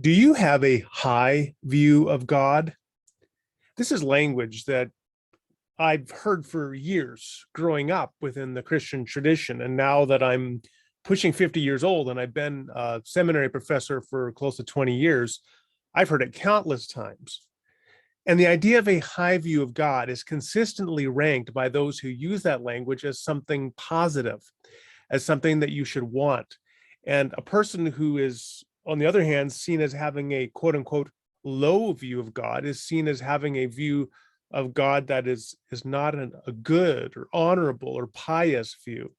Do you have a high view of God? This is language that I've heard for years growing up within the Christian tradition. And now that I'm pushing 50 years old and I've been a seminary professor for close to 20 years, I've heard it countless times. And the idea of a high view of God is consistently ranked by those who use that language as something positive, as something that you should want. And a person who is, on the other hand, seen as having a quote unquote low view of God is seen as having a view of God that is not a good or honorable or pious view.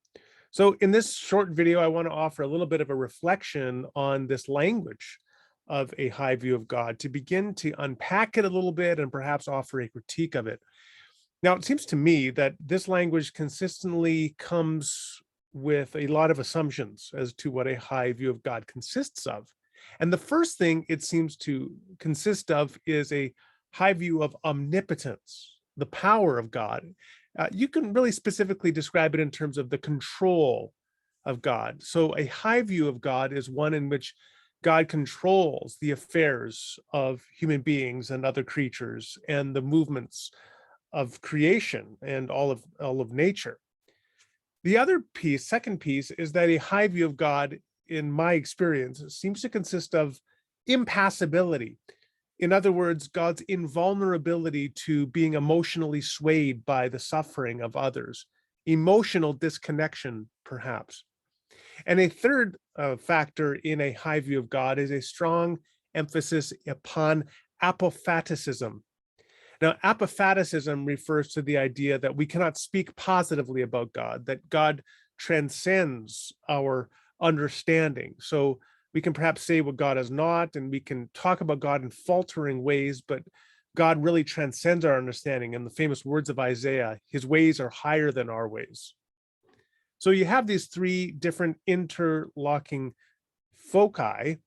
So in this short video, I want to offer a little bit of a reflection on this language of a high view of God to begin to unpack it a little bit and perhaps offer a critique of it. Now, it seems to me that this language consistently comes with a lot of assumptions as to what a high view of God consists of. And the first thing it seems to consist of is a high view of omnipotence, the power of God. You can really specifically describe it in terms of the control of God. So a high view of God is one in which God controls the affairs of human beings and other creatures and the movements of creation and all of nature. The other piece, second piece, is that a high view of God, in my experience, seems to consist of impassibility. In other words, God's invulnerability to being emotionally swayed by the suffering of others, emotional disconnection, perhaps. And a third factor in a high view of God is a strong emphasis upon apophaticism. Now, apophaticism refers to the idea that we cannot speak positively about God, that God transcends our understanding. So we can perhaps say what God is not, and we can talk about God in faltering ways, but God really transcends our understanding. In the famous words of Isaiah, his ways are higher than our ways. So you have these three different interlocking foci.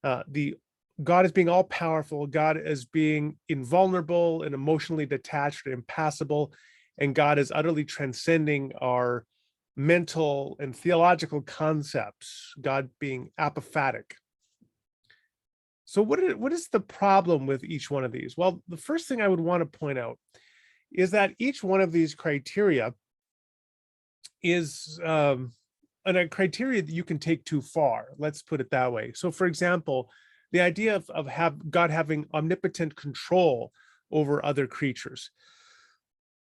The God as being all powerful, God as being invulnerable and emotionally detached and impassible, and God is utterly transcending our mental and theological concepts, God being apophatic. So what is the problem with each one of these? Well, the first thing I would want to point out is that each one of these criteria is a criteria that you can take too far. Let's put it that way. So for example, the idea of God having omnipotent control over other creatures.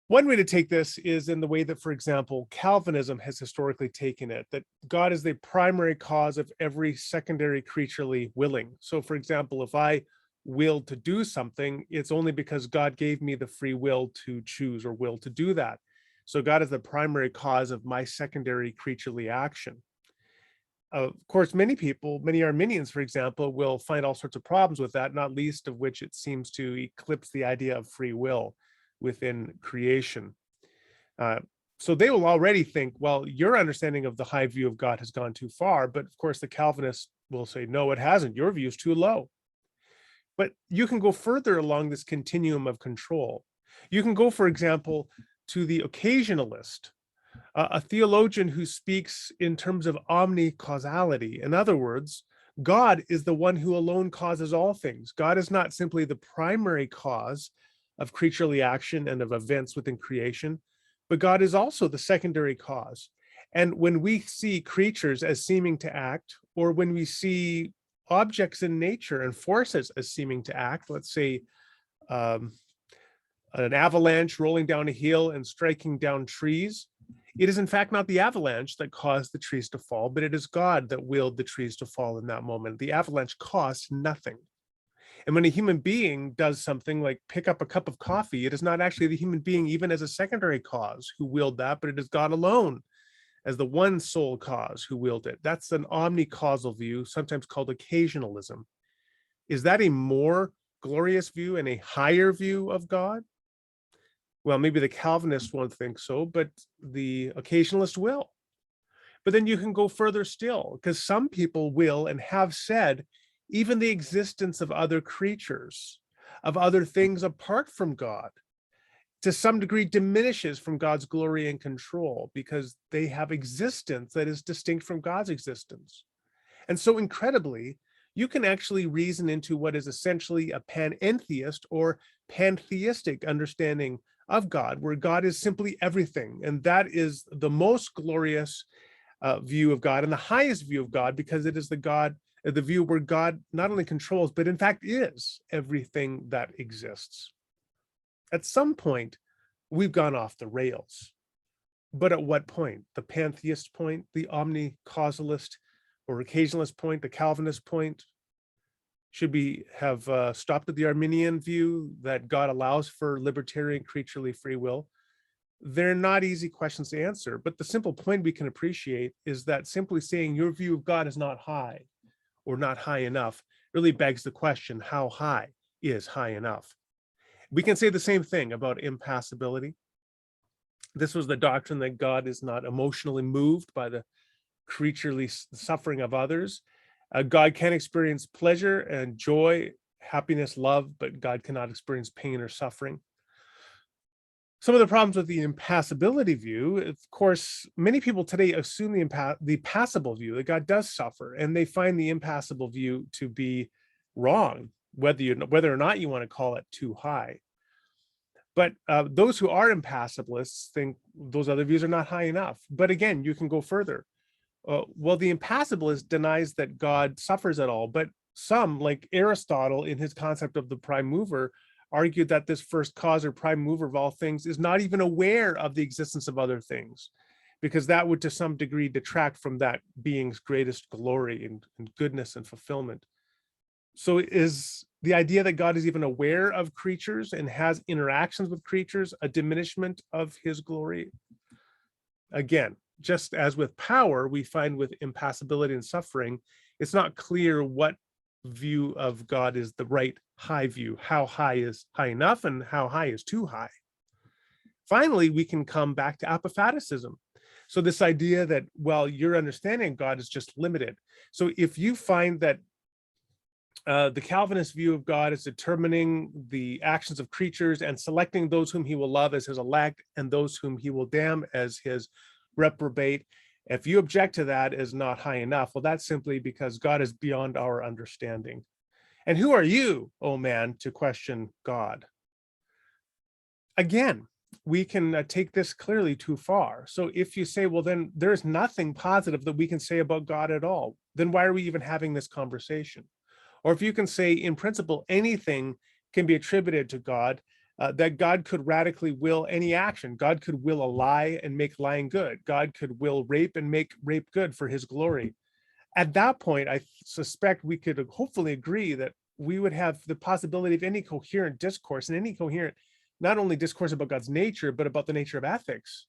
One way to take this is in the way that, for example, Calvinism has historically taken it, that God is the primary cause of every secondary creaturely willing. So for example, if I willed to do something, it's only because God gave me the free will to choose or will to do that. So God is the primary cause of my secondary creaturely action. Of course, many people, many Arminians, for example, will find all sorts of problems with that, not least of which it seems to eclipse the idea of free will within creation. So they will already think, well, your understanding of the high view of God has gone too far. But of course, the Calvinists will say, no, it hasn't. Your view is too low. But you can go further along this continuum of control. You can go, for example, to the occasionalist, a theologian who speaks in terms of omnicausality. In other words, God is the one who alone causes all things. God is not simply the primary cause of creaturely action and of events within creation, but God is also the secondary cause. And when we see creatures as seeming to act, or when we see objects in nature and forces as seeming to act, let's say an avalanche rolling down a hill and striking down trees, it is in fact not the avalanche that caused the trees to fall, but it is God that willed the trees to fall in that moment. The avalanche cost nothing. And when a human being does something like pick up a cup of coffee, it is not actually the human being, even as a secondary cause, who willed that, but it is God alone as the one sole cause who willed it. That's an omnicausal view, sometimes called occasionalism. Is that a more glorious view and a higher view of God? Well, maybe the Calvinists won't think so, but the occasionalist will. But then you can go further still, because some people will and have said even the existence of other creatures, of other things apart from God, to some degree diminishes from God's glory and control because they have existence that is distinct from God's existence. And so incredibly, you can actually reason into what is essentially a panentheist or pantheistic understanding of God, where God is simply everything. And that is the most glorious view of God and the highest view of God, because it is the view where God not only controls, but in fact is everything that exists. At some point, we've gone off the rails. But at what point? The pantheist point, the omni-causalist or occasionalist point, the Calvinist point? Should we have stopped at the Arminian view that God allows for libertarian creaturely free will? They're not easy questions to answer, but the simple point we can appreciate is that simply saying your view of God is not high or not high enough really begs the question, how high is high enough? We can say the same thing about impassibility. This was the doctrine that God is not emotionally moved by the creaturely suffering of others. God can experience pleasure and joy, happiness, love, but God cannot experience pain or suffering. Some of the problems with the impassibility view, of course, many people today assume the passible view that God does suffer, and they find the impassible view to be wrong, whether or not you want to call it too high. But those who are impassibilists think those other views are not high enough. But again, you can go further. Well, the impassibilist denies that God suffers at all, but some, like Aristotle in his concept of the prime mover, argued that this first cause or prime mover of all things is not even aware of the existence of other things, because that would to some degree detract from that being's greatest glory and goodness and fulfillment. So is the idea that God is even aware of creatures and has interactions with creatures a diminishment of his glory? Again, just as with power, we find with impassibility and suffering, it's not clear what view of God is the right high view. How high is high enough and how high is too high? Finally, we can come back to apophaticism. So this idea that, well, your understanding of God is just limited. So if you find that the Calvinist view of God is determining the actions of creatures and selecting those whom he will love as his elect and those whom he will damn as his reprobate, if you object to that as not high enough, well, that's simply because God is beyond our understanding. And who are you, oh man, to question God? Again, we can take this clearly too far. So if you say, well, then there's nothing positive that we can say about God at all, then why are we even having this conversation? Or if you can say, in principle, anything can be attributed to God, that God could radically will any action. God could will a lie and make lying good. God could will rape and make rape good for his glory. At that point, I suspect we could hopefully agree that we would have the possibility of any coherent discourse and any coherent, not only discourse about God's nature, but about the nature of ethics.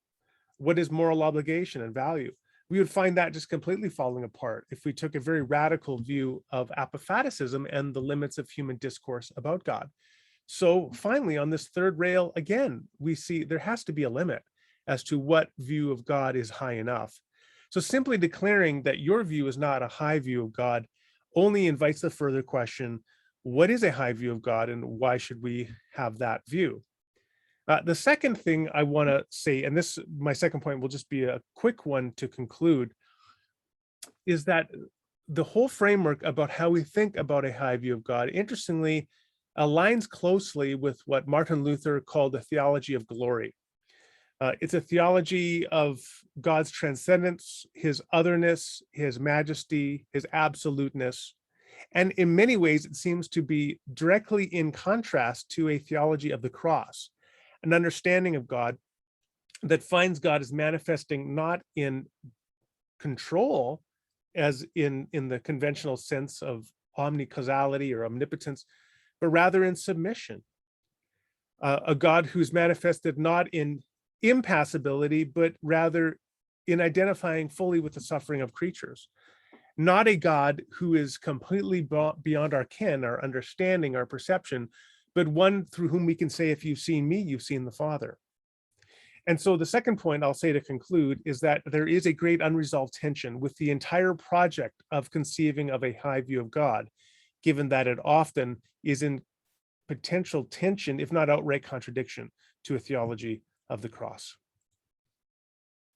What is moral obligation and value? We would find that just completely falling apart if we took a very radical view of apophaticism and the limits of human discourse about God. So finally, on this third rail, again, we see there has to be a limit as to what view of God is high enough. So simply declaring that your view is not a high view of God only invites the further question, what is a high view of God and why should we have that view? The second thing I want to say, and this, my second point will just be a quick one to conclude, is that the whole framework about how we think about a high view of God, interestingly, aligns closely with what Martin Luther called the theology of glory. It's a theology of God's transcendence, his otherness, his majesty, his absoluteness. And in many ways, it seems to be directly in contrast to a theology of the cross, an understanding of God that finds God as manifesting not in control, as in the conventional sense of omnicausality or omnipotence, but rather in submission. A God who's manifested not in impassibility, but rather in identifying fully with the suffering of creatures. Not a God who is completely beyond our ken, our understanding, our perception, but one through whom we can say, if you've seen me, you've seen the Father. And so the second point I'll say to conclude is that there is a great unresolved tension with the entire project of conceiving of a high view of God, given that it often is in potential tension, if not outright contradiction, to a theology of the cross.